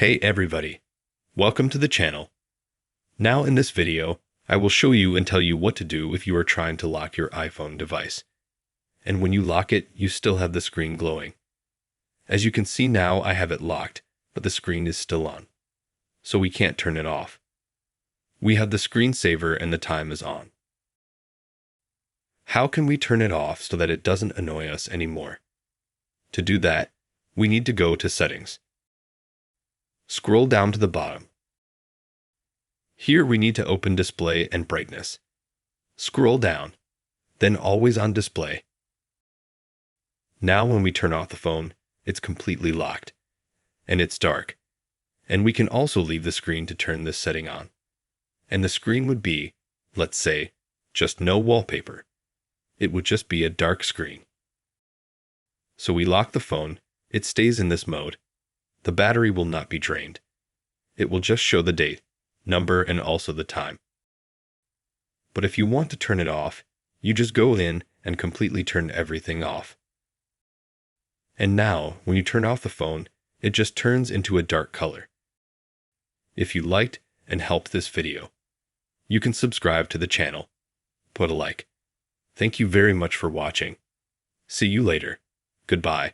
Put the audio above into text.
Hey everybody, welcome to the channel. Now in this video, I will show you and tell you what to do if you are trying to lock your iPhone device. And when you lock it, you still have the screen glowing. As you can see now, I have it locked, but the screen is still on. So we can't turn it off. We have the screensaver and the time is on. How can we turn it off so that it doesn't annoy us anymore? To do that, we need to go to Settings. Scroll down to the bottom. Here we need to open Display and Brightness. Scroll down, then Always on Display. Now when we turn off the phone, it's completely locked, and it's dark. And we can also leave the screen to turn this setting on. And the screen would be, let's say, just no wallpaper. It would just be a dark screen. So we lock the phone, it stays in this mode. The battery will not be drained. It will just show the date, number, and also the time. But if you want to turn it off, you just go in and completely turn everything off. And now, when you turn off the phone, it just turns into a dark color. If you liked and helped this video, you can subscribe to the channel. Put a like. Thank you very much for watching. See you later. Goodbye.